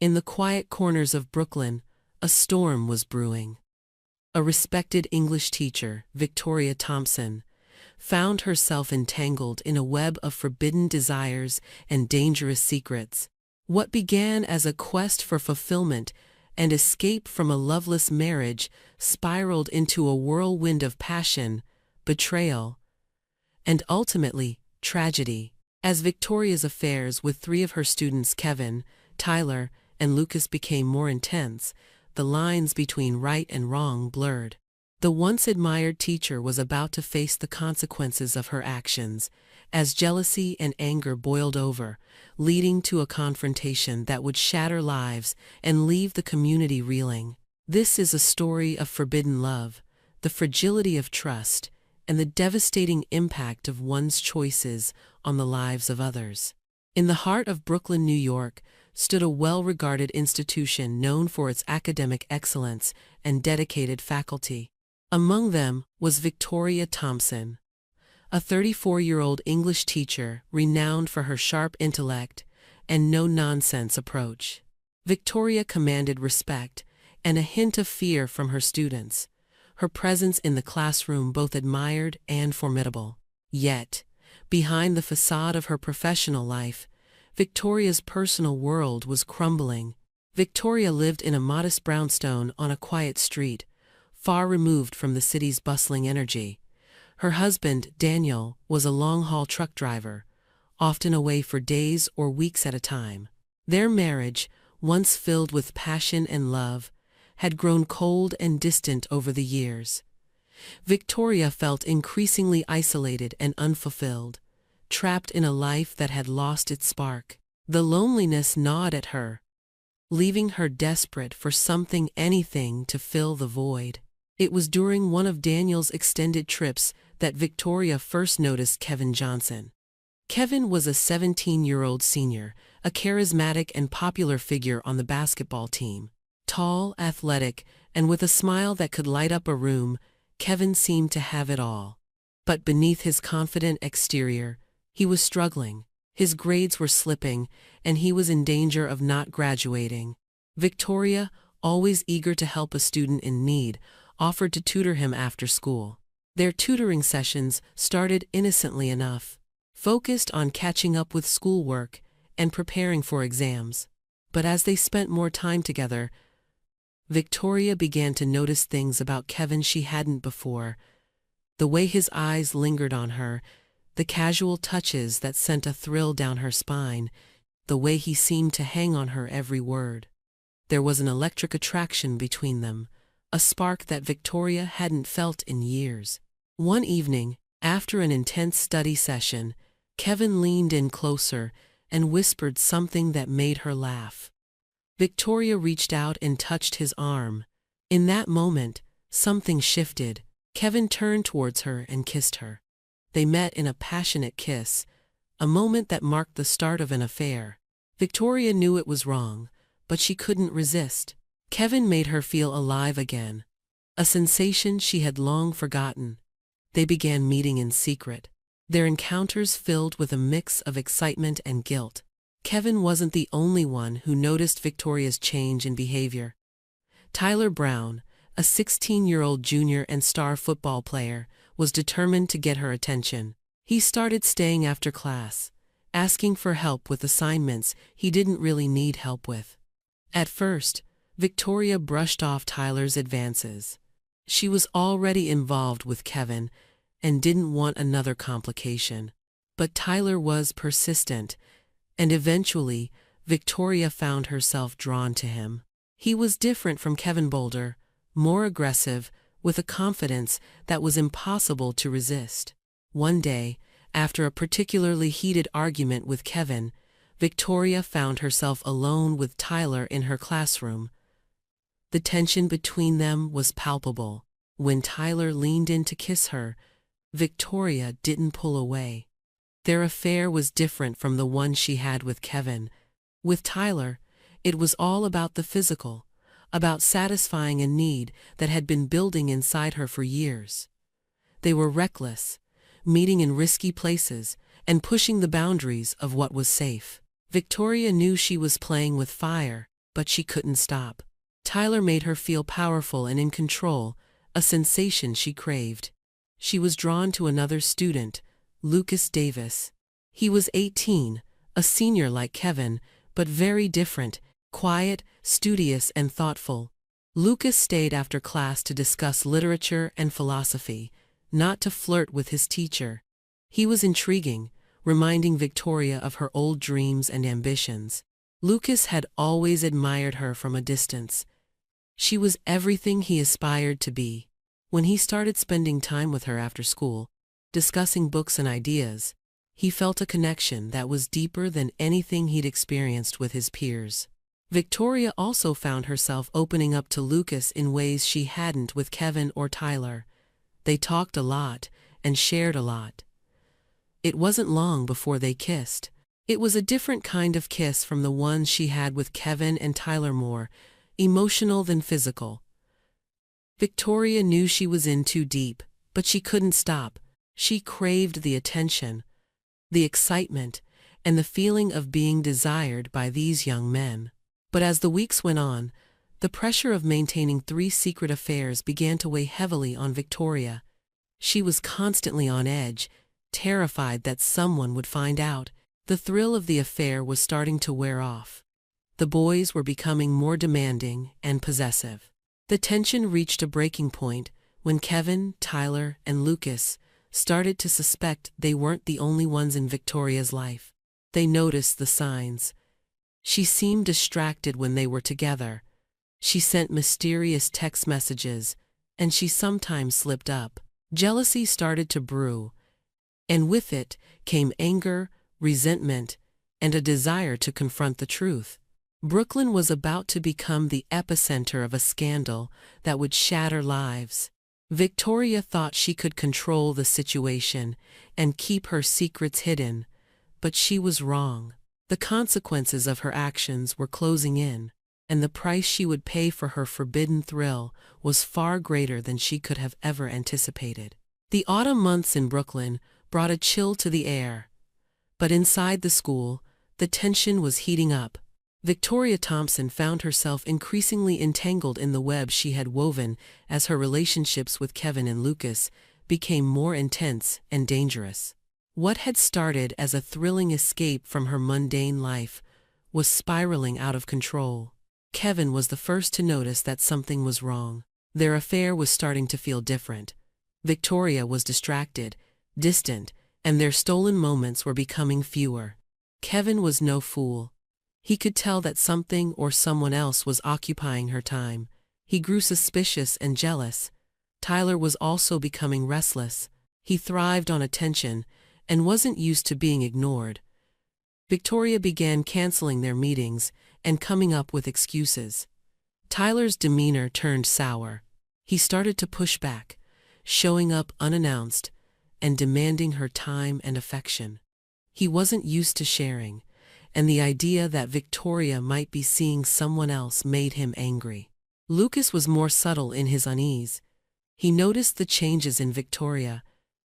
In the quiet corners of Brooklyn, a storm was brewing. A respected English teacher, Victoria Thompson, found herself entangled in a web of forbidden desires and dangerous secrets. What began as a quest for fulfillment and escape from a loveless marriage spiraled into a whirlwind of passion, betrayal, and ultimately, tragedy. As Victoria's affairs with three of her students, Kevin, Tyler, and Lucas, became more intense, the lines between right and wrong blurred. The once admired teacher was about to face the consequences of her actions, as jealousy and anger boiled over, leading to a confrontation that would shatter lives and leave the community reeling. This is a story of forbidden love, the fragility of trust, and the devastating impact of one's choices on the lives of others. In the heart of Brooklyn, New York, stood a well-regarded institution known for its academic excellence and dedicated faculty. Among them was Victoria Thompson, a 34-year-old English teacher renowned for her sharp intellect and no-nonsense approach. Victoria commanded respect and a hint of fear from her students, her presence in the classroom both admired and formidable. Yet, behind the facade of her professional life, Victoria's personal world was crumbling. Victoria lived in a modest brownstone on a quiet street, far removed from the city's bustling energy. Her husband, Daniel, was a long-haul truck driver, often away for days or weeks at a time. Their marriage, once filled with passion and love, had grown cold and distant over the years. Victoria felt increasingly isolated and unfulfilled, trapped in a life that had lost its spark. The loneliness gnawed at her, leaving her desperate for something, anything, to fill the void. It was during one of Daniel's extended trips that Victoria first noticed Kevin Johnson. Kevin was a 17-year-old senior, a charismatic and popular figure on the basketball team. Tall, athletic, and with a smile that could light up a room, Kevin seemed to have it all. But beneath his confident exterior, he was struggling. His grades were slipping, and he was in danger of not graduating. Victoria, always eager to help a student in need, offered to tutor him after school. Their tutoring sessions started innocently enough, focused on catching up with schoolwork and preparing for exams. But as they spent more time together, Victoria began to notice things about Kevin she hadn't before. The way his eyes lingered on her, the casual touches that sent a thrill down her spine, the way he seemed to hang on her every word. There was an electric attraction between them, a spark that Victoria hadn't felt in years. One evening, after an intense study session, Kevin leaned in closer and whispered something that made her laugh. Victoria reached out and touched his arm. In that moment, something shifted. Kevin turned towards her and kissed her. They met in a passionate kiss, a moment that marked the start of an affair. Victoria knew it was wrong, but she couldn't resist. Kevin made her feel alive again, a sensation she had long forgotten. They began meeting in secret, their encounters filled with a mix of excitement and guilt. Kevin wasn't the only one who noticed Victoria's change in behavior. Tyler Brown, a 16-year-old junior and star football player, was determined to get her attention. He started staying after class, asking for help with assignments he didn't really need help with. At first, Victoria brushed off Tyler's advances. She was already involved with Kevin and didn't want another complication. But Tyler was persistent, and eventually, Victoria found herself drawn to him. He was different from Kevin Boulder, more aggressive, with a confidence that was impossible to resist. One day, after a particularly heated argument with Kevin, Victoria found herself alone with Tyler in her classroom. The tension between them was palpable. When Tyler leaned in to kiss her, Victoria didn't pull away. Their affair was different from the one she had with Kevin. With Tyler, it was all about the physical, about satisfying a need that had been building inside her for years. They were reckless, meeting in risky places and pushing the boundaries of what was safe. Victoria knew she was playing with fire. but she couldn't stop. Tyler made her feel powerful and in control, a sensation she craved. She was drawn to another student, Lucas Davis. He was 18, a senior like Kevin, but very different, quiet, studious, and thoughtful. Lucas stayed after class to discuss literature and philosophy, not to flirt with his teacher. He was intriguing, reminding Victoria of her old dreams and ambitions. Lucas had always admired her from a distance. She was everything he aspired to be. When he started spending time with her after school, discussing books and ideas, he felt a connection that was deeper than anything he'd experienced with his peers. Victoria also found herself opening up to Lucas in ways she hadn't with Kevin or Tyler. They talked a lot and shared a lot. It wasn't long before they kissed. It was a different kind of kiss from the ones she had with Kevin and Tyler, more emotional than physical. Victoria knew she was in too deep, but she couldn't stop. She craved the attention, the excitement, and the feeling of being desired by these young men. But as the weeks went on, the pressure of maintaining 3 secret affairs began to weigh heavily on Victoria. She was constantly on edge, terrified that someone would find out. The thrill of the affair was starting to wear off. The boys were becoming more demanding and possessive. The tension reached a breaking point when Kevin, Tyler, and Lucas started to suspect they weren't the only ones in Victoria's life. They noticed the signs. She seemed distracted when they were together. She sent mysterious text messages, and she sometimes slipped up. Jealousy started to brew, and with it came anger, resentment, and a desire to confront the truth. Brooklyn was about to become the epicenter of a scandal that would shatter lives. Victoria thought she could control the situation and keep her secrets hidden, but she was wrong. The consequences of her actions were closing in, and the price she would pay for her forbidden thrill was far greater than she could have ever anticipated. The autumn months in Brooklyn brought a chill to the air. But inside the school, the tension was heating up. Victoria Thompson found herself increasingly entangled in the web she had woven as her relationships with Kevin and Lucas became more intense and dangerous. What had started as a thrilling escape from her mundane life was spiraling out of control. Kevin was the first to notice that something was wrong. Their affair was starting to feel different. Victoria was distracted, distant, and their stolen moments were becoming fewer. Kevin was no fool. He could tell that something or someone else was occupying her time. He grew suspicious and jealous. Tyler was also becoming restless. He thrived on attention and wasn't used to being ignored. Victoria began canceling their meetings and coming up with excuses. Tyler's demeanor turned sour. He started to push back, showing up unannounced and demanding her time and affection. He wasn't used to sharing, and the idea that Victoria might be seeing someone else made him angry. Lucas was more subtle in his unease. He noticed the changes in Victoria.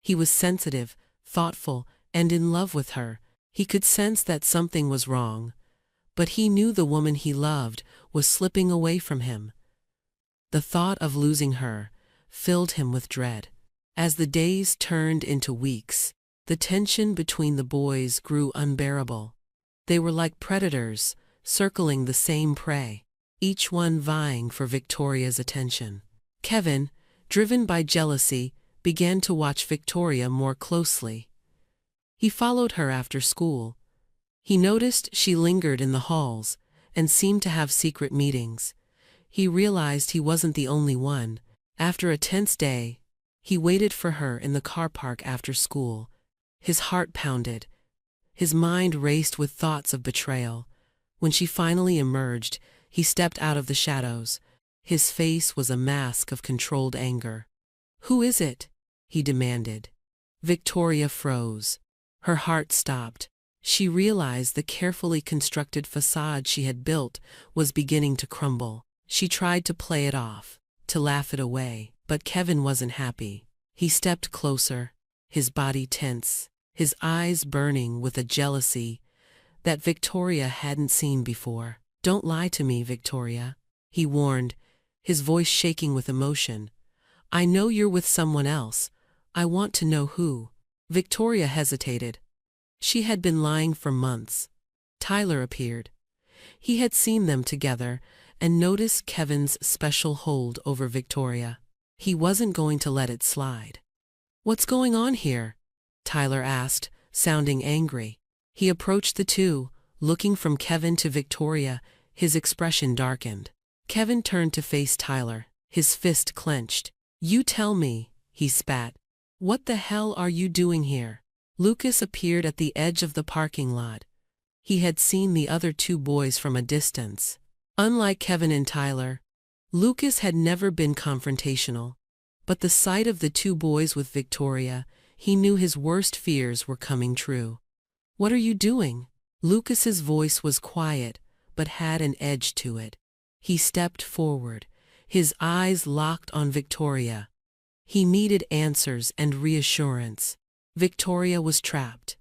He was sensitive, thoughtful, and in love with her. He could sense that something was wrong, but he knew the woman he loved was slipping away from him. The thought of losing her filled him with dread. As the days turned into weeks, the tension between the boys grew unbearable. They were like predators, circling the same prey, each one vying for Victoria's attention. Kevin, driven by jealousy, began to watch Victoria more closely. He followed her after school. He noticed she lingered in the halls and seemed to have secret meetings. He realized he wasn't the only one. After a tense day, he waited for her in the car park after school. His heart pounded. His mind raced with thoughts of betrayal. When she finally emerged, he stepped out of the shadows. His face was a mask of controlled anger. "Who is it?" he demanded. Victoria froze. Her heart stopped. She realized the carefully constructed facade she had built was beginning to crumble. She tried to play it off, to laugh it away, but Kevin wasn't happy. He stepped closer, his body tense, his eyes burning with a jealousy that Victoria hadn't seen before. "Don't lie to me, Victoria," he warned, his voice shaking with emotion. "I know you're with someone else. I want to know who." Victoria hesitated. She had been lying for months. Tyler appeared. He had seen them together and noticed Kevin's special hold over Victoria. He wasn't going to let it slide. "What's going on here?" Tyler asked, sounding angry. He approached the two, looking from Kevin to Victoria, his expression darkened. Kevin turned to face Tyler, his fist clenched. "You tell me," he spat. "What the hell are you doing here?" Lucas appeared at the edge of the parking lot. He had seen the other two boys from a distance. Unlike Kevin and Tyler, Lucas had never been confrontational. But the sight of the two boys with Victoria, he knew his worst fears were coming true. "What are you doing?" Lucas's voice was quiet, but had an edge to it. He stepped forward, his eyes locked on Victoria. He needed answers and reassurance. Victoria was trapped.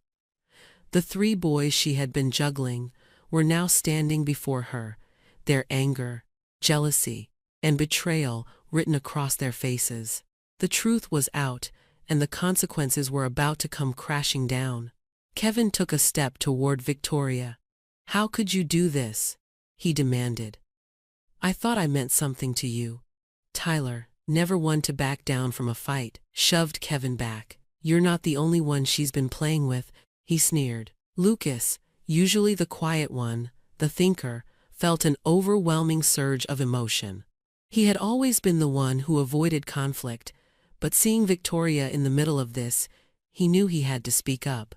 The three boys she had been juggling were now standing before her, their anger, jealousy, and betrayal written across their faces. The truth was out, and the consequences were about to come crashing down. Kevin took a step toward Victoria. "How could you do this?" he demanded. "I thought I meant something to you." Tyler, never one to back down from a fight, shoved Kevin back. "You're not the only one she's been playing with," he sneered. Lucas, usually the quiet one, the thinker, felt an overwhelming surge of emotion. He had always been the one who avoided conflict, but seeing Victoria in the middle of this, he knew he had to speak up.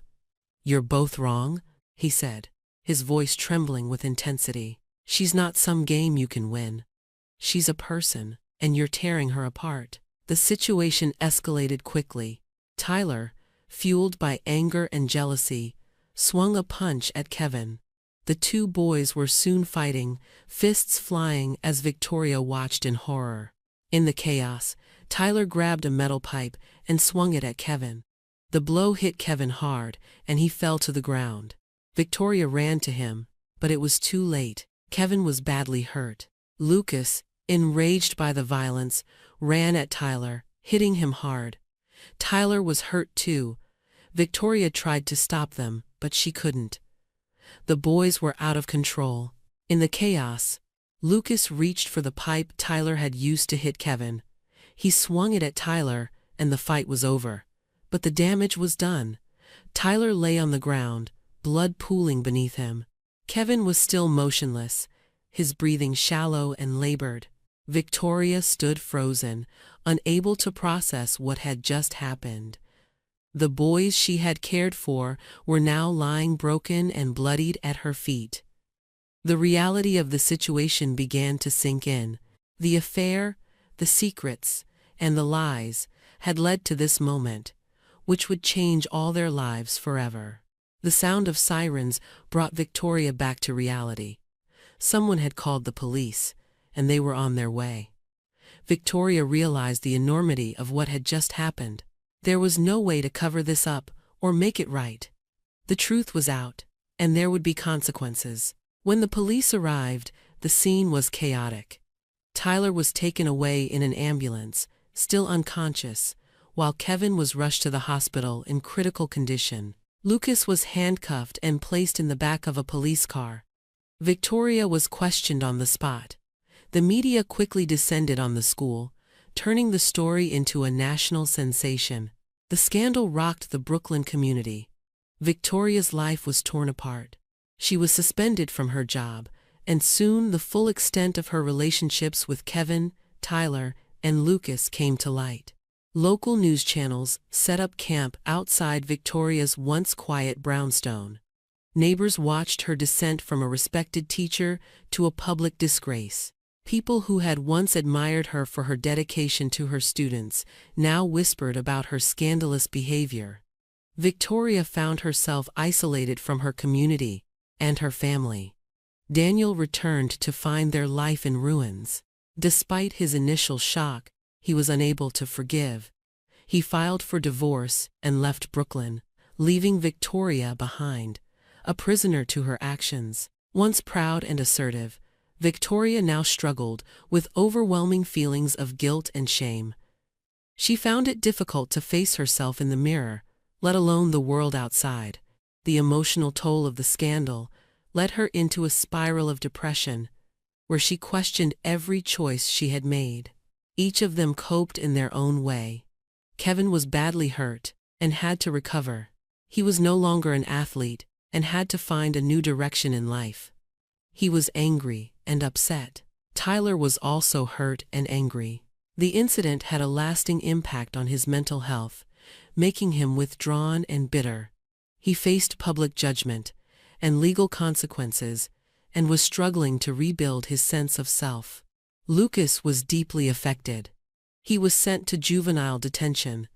"You're both wrong," he said, his voice trembling with intensity. "She's not some game you can win. She's a person, and you're tearing her apart." The situation escalated quickly. Tyler, fueled by anger and jealousy, swung a punch at Kevin. The two boys were soon fighting, fists flying as Victoria watched in horror. In the chaos, Tyler grabbed a metal pipe and swung it at Kevin. The blow hit Kevin hard, and he fell to the ground. Victoria ran to him, but it was too late. Kevin was badly hurt. Lucas, enraged by the violence, ran at Tyler, hitting him hard. Tyler was hurt too. Victoria tried to stop them, but she couldn't. The boys were out of control. In the chaos, Lucas reached for the pipe Tyler had used to hit Kevin. He swung it at Tyler, and the fight was over. But the damage was done. Tyler lay on the ground, blood pooling beneath him. Kevin was still motionless, his breathing shallow and labored. Victoria stood frozen, unable to process what had just happened. The boys she had cared for were now lying broken and bloodied at her feet. The reality of the situation began to sink in. The affair, the secrets, and the lies had led to this moment, which would change all their lives forever. The sound of sirens brought Victoria back to reality. Someone had called the police, and they were on their way. Victoria realized the enormity of what had just happened. There was no way to cover this up or make it right. The truth was out, and there would be consequences. When the police arrived, the scene was chaotic. Tyler was taken away in an ambulance, still unconscious, while Kevin was rushed to the hospital in critical condition. Lucas was handcuffed and placed in the back of a police car. Victoria was questioned on the spot. The media quickly descended on the school, turning the story into a national sensation. The scandal rocked the Brooklyn community. Victoria's life was torn apart. She was suspended from her job, and soon the full extent of her relationships with Kevin, Tyler, and Lucas came to light. Local news channels set up camp outside Victoria's once quiet brownstone. Neighbors watched her descent from a respected teacher to a public disgrace. People who had once admired her for her dedication to her students now whispered about her scandalous behavior. Victoria found herself isolated from her community and her family. Daniel returned to find their life in ruins. Despite his initial shock, he was unable to forgive. He filed for divorce and left Brooklyn, leaving Victoria behind, a prisoner to her actions. Once proud and assertive, Victoria now struggled with overwhelming feelings of guilt and shame. She found it difficult to face herself in the mirror, let alone the world outside. The emotional toll of the scandal led her into a spiral of depression, where she questioned every choice she had made. Each of them coped in their own way. Kevin was badly hurt and had to recover. He was no longer an athlete and had to find a new direction in life. He was angry and upset. Tyler was also hurt and angry. The incident had a lasting impact on his mental health, making him withdrawn and bitter. He faced public judgment and legal consequences and was struggling to rebuild his sense of self. Lucas was deeply affected. He was sent to juvenile detention.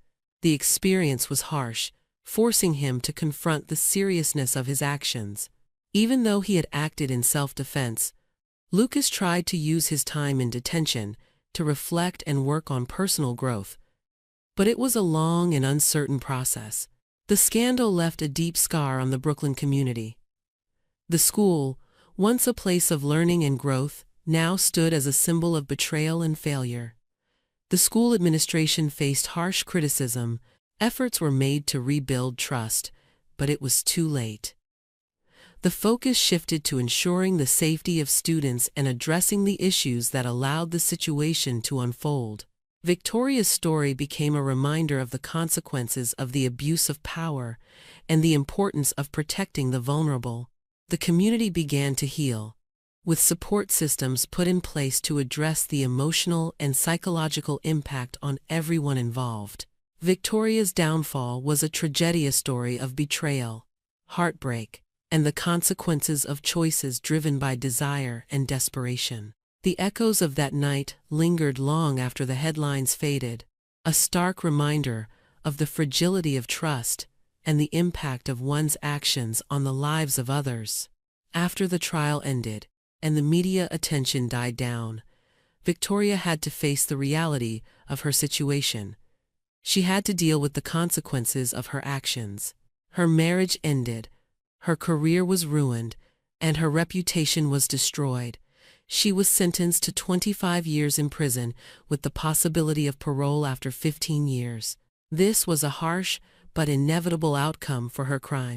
The experience was harsh, forcing him to confront the seriousness of his actions. Even though he had acted in self-defense, Lucas tried to use his time in detention to reflect and work on personal growth. But it was a long and uncertain process. The scandal left a deep scar on the Brooklyn community. The school, once a place of learning and growth, now stood as a symbol of betrayal and failure. The school administration faced harsh criticism. Efforts were made to rebuild trust, but it was too late. The focus shifted to ensuring the safety of students and addressing the issues that allowed the situation to unfold. Victoria's story became a reminder of the consequences of the abuse of power and the importance of protecting the vulnerable. The community began to heal, with support systems put in place to address the emotional and psychological impact on everyone involved. Victoria's downfall was a tragedy story of betrayal, heartbreak, and the consequences of choices driven by desire and desperation. The echoes of that night lingered long after the headlines faded, a stark reminder of the fragility of trust and the impact of one's actions on the lives of others. After the trial ended and the media attention died down, Victoria had to face the reality of her situation. She had to deal with the consequences of her actions. Her marriage ended, her career was ruined, and her reputation was destroyed. She was sentenced to 25 years in prison with the possibility of parole after 15 years. This was a harsh but inevitable outcome for her crime.